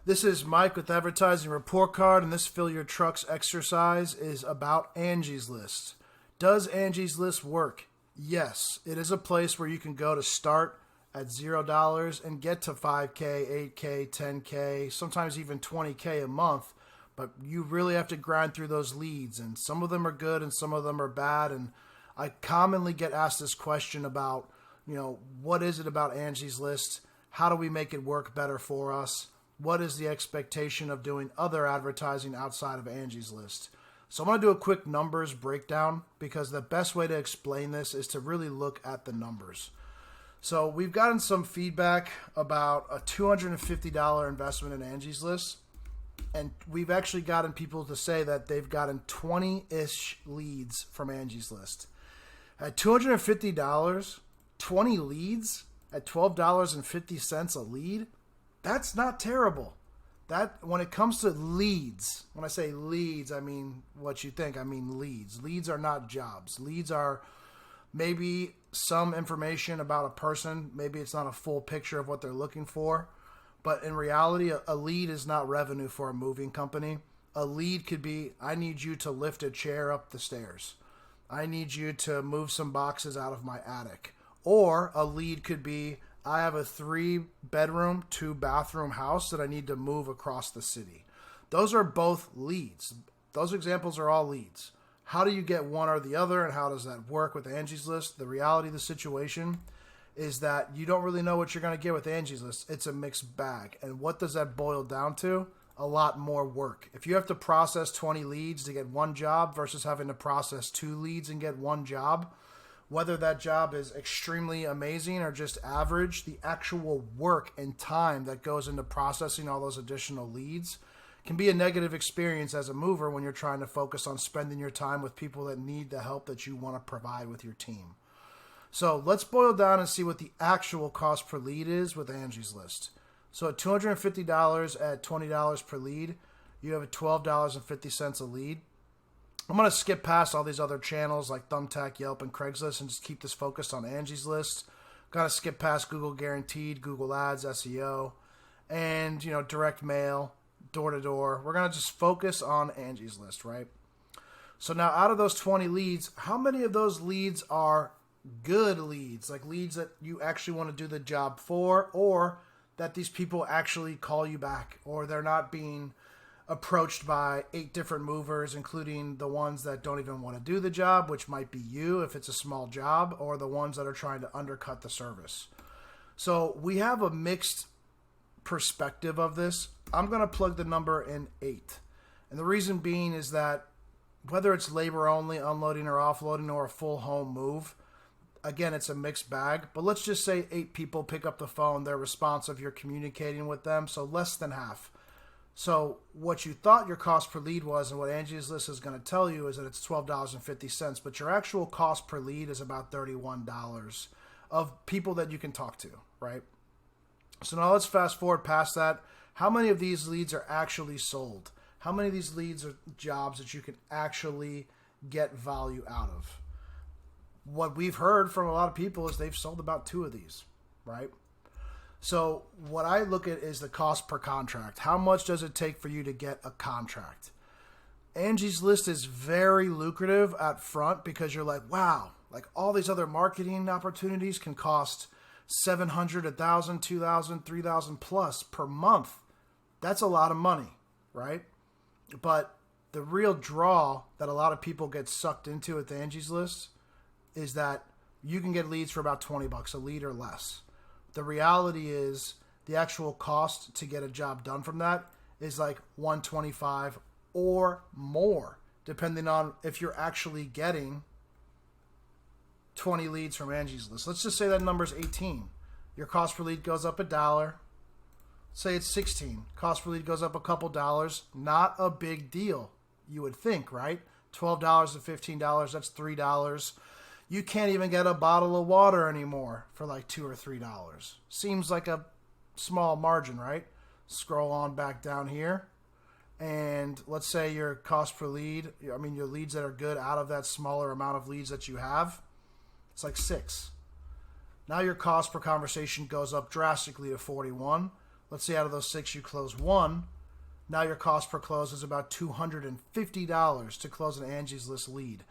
This is Mike with Advertising Report Card, and this Fill Your Trucks exercise is about Angie's List. Does Angie's List work? Yes. It is a place where you can go to start at $0 and get to 5K, 8K, 10K, sometimes even 20K a month, but you really have to grind through those leads, and some of them are good and some of them are bad, and I commonly get asked this question about, what is it about Angie's List? How do we make it work better for us? What is the expectation of doing other advertising outside of Angie's List? So I'm going to do a quick numbers breakdown because the best way to explain this is to really look at the numbers. So we've gotten some feedback about a $250 investment in Angie's List, and we've actually gotten people to say that they've gotten 20-ish leads from Angie's List. At $250, 20 leads at $12.50 a lead, that's not terrible. That when it comes to leads, when I say leads, I mean what you think. I mean leads. Leads are not jobs. Leads are maybe some information about a person. Maybe it's not a full picture of what they're looking for. But in reality, a lead is not revenue for a moving company. A lead could be, I need you to lift a chair up the stairs. I need you to move some boxes out of my attic. Or a lead could be, I have a 3-bedroom, 2-bathroom house that I need to move across the city. Those are both leads. Those examples are all leads. How do you get one or the other, and how does that work with Angie's List? The reality of the situation is that you don't really know what you're going to get with Angie's List. It's a mixed bag. And what does that boil down to? A lot more work. If you have to process 20 leads to get one job versus having to process 2 leads and get one job, whether that job is extremely amazing or just average, the actual work and time that goes into processing all those additional leads can be a negative experience as a mover when you're trying to focus on spending your time with people that need the help that you want to provide with your team. So let's boil down and see what the actual cost per lead is with Angie's List. So at $250 at $20 per lead, you have a $12.50 a lead. I'm going to skip past all these other channels like Thumbtack, Yelp, and Craigslist and just keep this focused on Angie's List. Got to skip past Google Guaranteed, Google Ads, SEO, and, direct mail, door-to-door. We're going to just focus on Angie's List, right? So now out of those 20 leads, how many of those leads are good leads, like leads that you actually want to do the job for, or that these people actually call you back, or they're not being approached by 8 different movers, including the ones that don't even want to do the job, which might be you if it's a small job, or the ones that are trying to undercut the service. So we have a mixed perspective of this. I'm going to plug the number in 8. And the reason being is that whether it's labor only, unloading or offloading, or a full home move, again, it's a mixed bag. But let's just say 8 people pick up the phone, they're responsive, you're communicating with them, so less than half. So what you thought your cost per lead was, and what Angie's List is going to tell you, is that it's $12.50, but your actual cost per lead is about $31 of people that you can talk to, right? So now let's fast forward past that. How many of these leads are actually sold? How many of these leads are jobs that you can actually get value out of? What we've heard from a lot of people is they've sold about 2 of these, right? So what I look at is the cost per contract. How much does it take for you to get a contract? Angie's List is very lucrative at front because you're like, wow, like all these other marketing opportunities can cost $700, $1,000, $2,000, $3,000 plus per month. That's a lot of money, right? But the real draw that a lot of people get sucked into with Angie's List is that you can get leads for about $20 a lead or less. The reality is the actual cost to get a job done from that is like $125 or more, depending on if you're actually getting 20 leads from Angie's List. Let's just say that number's 18. Your cost per lead goes up $1. Say it's 16. Cost per lead goes up a couple dollars. Not a big deal, you would think, right? $12 to $15, that's $3. You can't even get a bottle of water anymore for like $2 or $3. Seems like a small margin, right? Scroll on back down here. And let's say your cost per lead, your leads that are good out of that smaller amount of leads that you have, it's like $6. Now your cost per conversation goes up drastically to $41. Let's say out of those 6 you close 1. Now your cost per close is about $250 to close an Angie's List lead.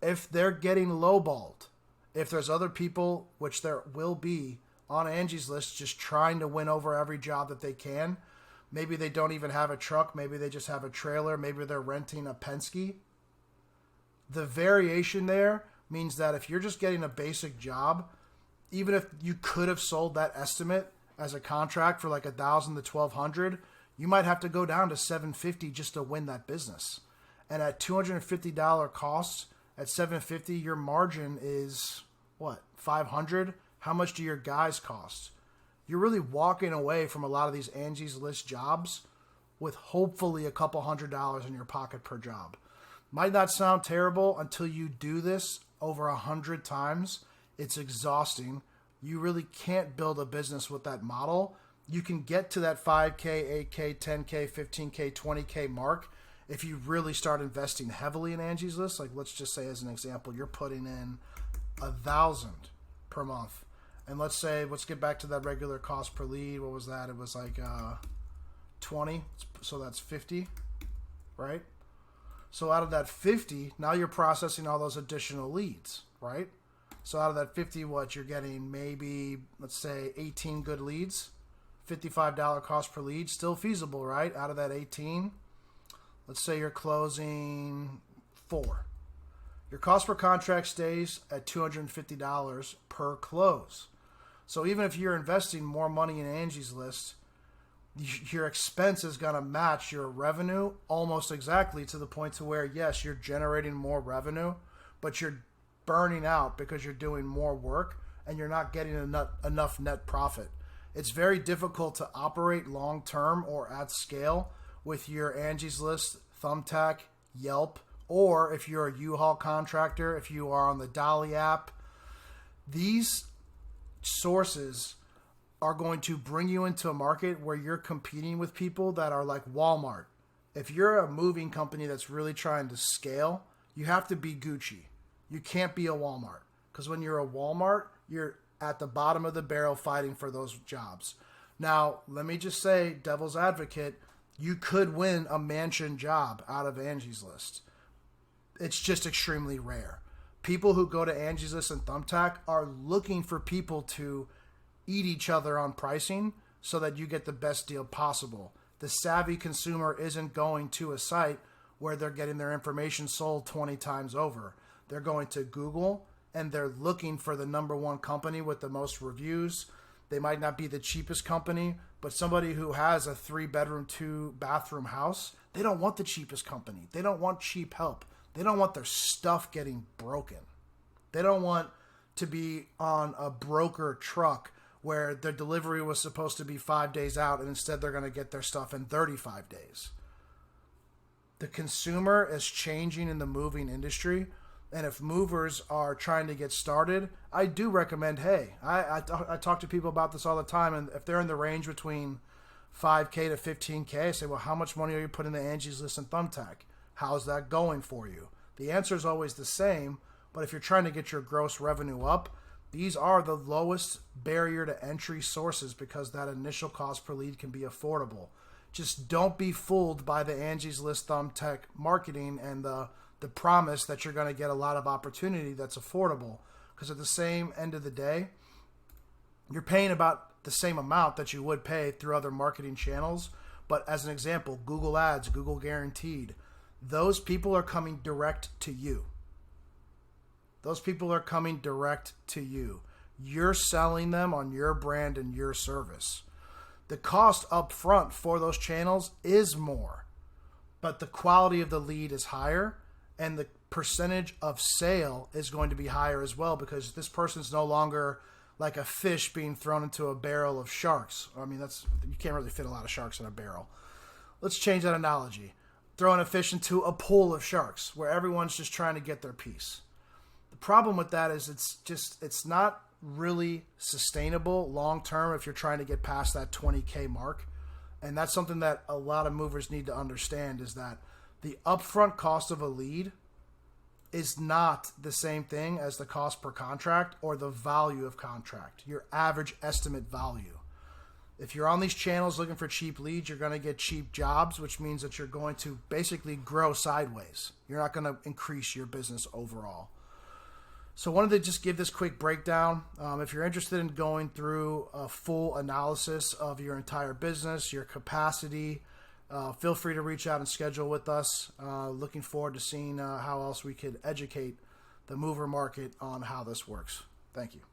If they're getting lowballed, if there's other people, which there will be, on Angie's List just trying to win over every job that they can, maybe they don't even have a truck, maybe they just have a trailer, maybe they're renting a Penske. The variation there means that if you're just getting a basic job, even if you could have sold that estimate as a contract for like $1,000 to $1,200, you might have to go down to $750 just to win that business. And at $250 costs, at $750, your margin is what, $500? How much do your guys cost? You're really walking away from a lot of these Angie's List jobs with hopefully a couple $100 in your pocket per job. Might not sound terrible until you do this over 100 times. It's exhausting. You really can't build a business with that model. You can get to that 5K, 8K, 10K, 15K, 20K mark if you really start investing heavily in Angie's List. Like, let's just say as an example, you're putting in $1,000 per month. And let's get back to that regular cost per lead. What was that? It was like 20. So that's 50, right? So out of that 50, now you're processing all those additional leads, right? So out of that 50, what you're getting, maybe, let's say 18 good leads, $55 cost per lead, still feasible, right? Out of that 18, let's say you're closing 4. Your cost per contract stays at $250 per close. So even if you're investing more money in Angie's List, your expense is going to match your revenue almost exactly, to the point to where, yes, you're generating more revenue, but you're burning out because you're doing more work and you're not getting enough net profit. It's very difficult to operate long-term or at scale with your Angie's List, Thumbtack, Yelp, or if you're a U-Haul contractor, if you are on the Dolly app. These sources are going to bring you into a market where you're competing with people that are like Walmart. If you're a moving company that's really trying to scale, you have to be Gucci. You can't be a Walmart, because when you're a Walmart, you're at the bottom of the barrel fighting for those jobs. Now, let me just say, devil's advocate, you could win a mansion job out of Angie's List. It's just extremely rare. People who go to Angie's List and Thumbtack are looking for people to eat each other on pricing so that you get the best deal possible. The savvy consumer isn't going to a site where they're getting their information sold 20 times over. They're going to Google and they're looking for the number one company with the most reviews. They might not be the cheapest company, but somebody who has a 3-bedroom, 2-bathroom house, they don't want the cheapest company. They don't want cheap help. They don't want their stuff getting broken. They don't want to be on a broker truck where their delivery was supposed to be 5 days out and instead they're going to get their stuff in 35 days. The consumer is changing in the moving industry. And if movers are trying to get started, I do recommend, hey, I talk to people about this all the time. And if they're in the range between 5K to 15K, I say, well, how much money are you putting in the Angie's List and Thumbtack? How's that going for you? The answer is always the same. But if you're trying to get your gross revenue up, these are the lowest barrier to entry sources because that initial cost per lead can be affordable. Just don't be fooled by the Angie's List Thumbtack marketing and the promise that you're going to get a lot of opportunity that's affordable. Because at the same end of the day, you're paying about the same amount that you would pay through other marketing channels. But as an example, Google Ads, Google Guaranteed, those people are coming direct to you. Those people are coming direct to you. You're selling them on your brand and your service. The cost up front for those channels is more, but the quality of the lead is higher. And the percentage of sale is going to be higher as well because this person's no longer like a fish being thrown into a barrel of sharks. I mean, you can't really fit a lot of sharks in a barrel. Let's change that analogy. Throwing a fish into a pool of sharks where everyone's just trying to get their piece. The problem with that is it's not really sustainable long term if you're trying to get past that 20K mark. And that's something that a lot of movers need to understand, is that the upfront cost of a lead is not the same thing as the cost per contract or the value of contract, your average estimate value. If you're on these channels looking for cheap leads, you're going to get cheap jobs, which means that you're going to basically grow sideways. You're not going to increase your business overall. So I wanted to just give this quick breakdown. If you're interested in going through a full analysis of your entire business, your capacity, feel free to reach out and schedule with us. Looking forward to seeing how else we could educate the mover market on how this works. Thank you.